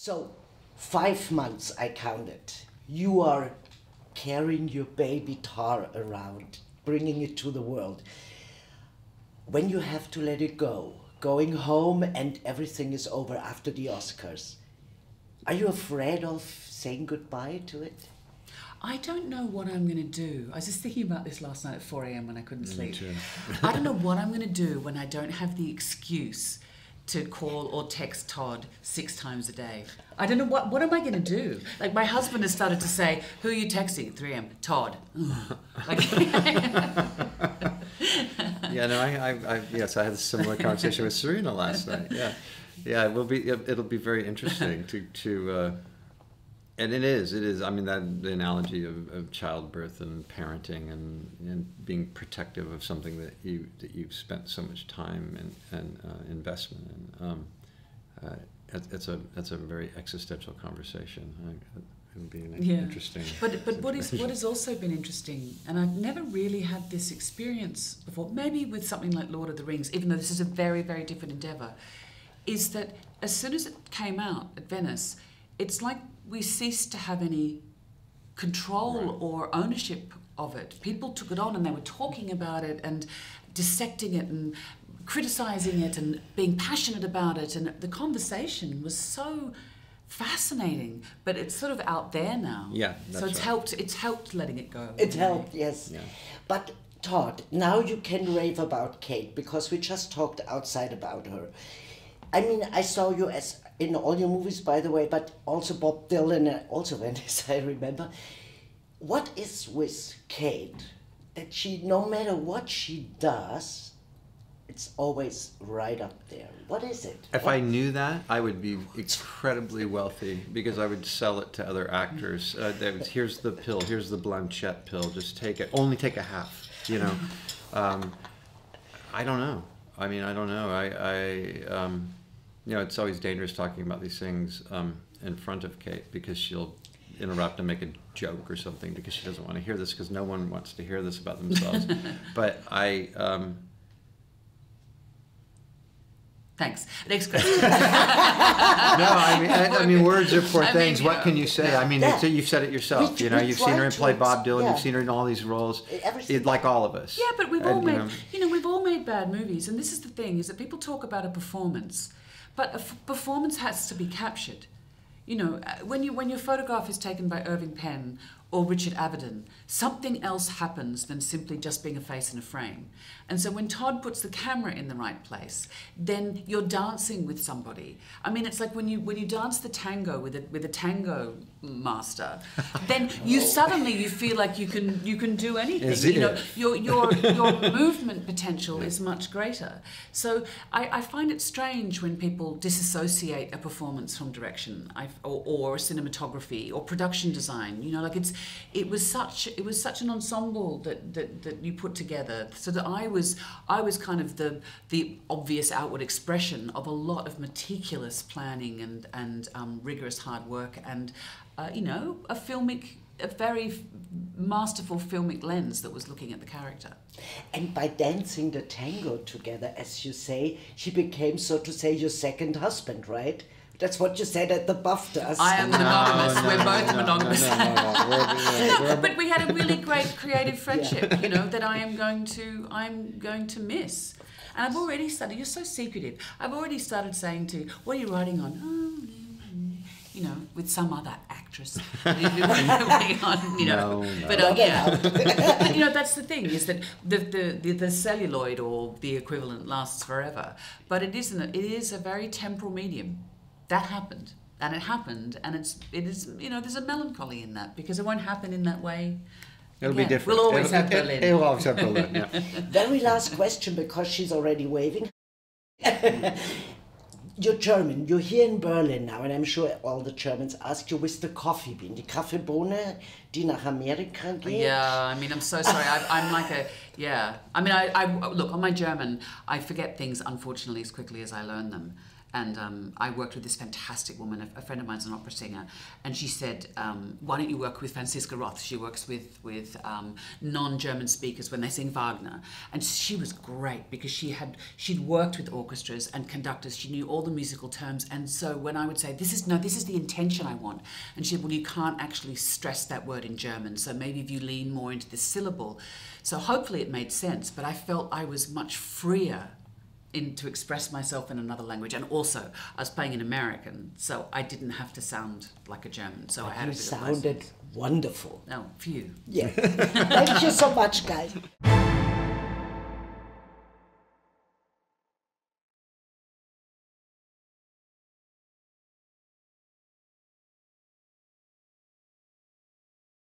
So, 5 months I counted. You are carrying your baby Tar around, bringing it to the world. When you have to let it go, going home and everything is over after the Oscars, are you afraid of saying goodbye to it? I don't know what I'm going to do. I was just thinking about this last night at 4 a.m. when I couldn't sleep. Too. I don't know what I'm going to do when I don't have the excuse to call or text Todd 6 times a day. I don't know what am I going to do? Like, my husband has started to say, "Who are you texting at 3 a.m.? Todd." Yeah, no, yes, I had a similar conversation with Serena last night. Yeah, it'll be very interesting to and it is. I mean, the analogy of childbirth and parenting and being protective of something that you've spent so much time and investment in. It's a very existential conversation. It'll be interesting. But what has also been interesting, and I've never really had this experience before, maybe with something like Lord of the Rings, even though this is a very, very different endeavour, is that as soon as it came out at Venice, it's like we ceased to have any control or ownership of it. People took it on and they were talking about it and dissecting it and criticising it and being passionate about it, and the conversation was so fascinating, but it's sort of out there now. Yeah, so it's right. It's helped letting it go. It helped, yes. Yeah. But Todd, now you can rave about Cate, because we just talked outside about her. I mean, I saw you as in all your movies, by the way, but also Bob Dylan, also Venice, I remember. What is with Cate that she, no matter what she does, it's always right up there? What is it? If I knew that, I would be incredibly wealthy, because I would sell it to other actors. Here's the pill, here's the Blanchett pill, just take it. Only take a half, you know. I don't know. I mean, I don't know. You know, it's always dangerous talking about these things in front of Cate, because she'll interrupt and make a joke or something because she doesn't want to hear this, because no one wants to hear this about themselves. But Thanks. Next question. No, I mean, words are poor things. What can you say? I mean, you've said it yourself. You know, you've seen her play Bob Dylan. You've seen her in all these roles. Like all of us. Yeah, but we've all made, we've all made bad movies, and this is the thing: is that people talk about a performance, but a performance has to be captured. You know, when your photograph is taken by Irving Penn or Richard Avedon, something else happens than simply just being a face in a frame. And so when Todd puts the camera in the right place, then you're dancing with somebody. I mean, it's like when you dance the tango with a tango master, then you feel like you can do anything. You know, your movement potential is much greater. So I find it strange when people disassociate a performance from direction, or cinematography or production design. You know, like it was such an ensemble that you put together, so that I was kind of the obvious outward expression of a lot of meticulous planning and rigorous hard work, and you know, a very masterful filmic lens that was looking at the character. And by dancing the tango together, as you say, she became, so to say, your second husband, right? That's what you said at the BAFTAs. I am monogamous. We're both monogamous. No, but we had a really great creative friendship, you know, that I'm going to miss. And I've already started. You're so secretive. I've already started saying to, "What are you writing on?" "Oh, you know, with some other actress." You know, no. But yeah. But, you know, that's the thing, is that the celluloid or the equivalent lasts forever, but it is a very temporal medium. That happened, and it is, you know, there's a melancholy in that, because it won't happen in that way. It'll be different. We'll always have Berlin. It'll always have Berlin, yeah. Very last question, because she's already waving. You're German. You're here in Berlin now, and I'm sure all the Germans ask you with the coffee bean, die Kaffeebohne, die nach Amerika geht. Yeah, I mean, I'm so sorry. I'm like I mean, I look, on my German, I forget things, unfortunately, as quickly as I learn them. And I worked with this fantastic woman, a friend of mine's an opera singer, and she said, why don't you work with Franziska Roth? She works with non-German speakers when they sing Wagner. And she was great because she'd worked with orchestras and conductors. She knew all the musical terms. And so when I would say, this is the intention I want. And she said, well, you can't actually stress that word in German. So maybe if you lean more into this syllable. So hopefully it made sense, but I felt I was much freer to express myself in another language, and also I was playing an American, so I didn't have to sound like a German. So I had a bit of sounded wonderful. Oh, phew. Yeah. Thank you so much, guys.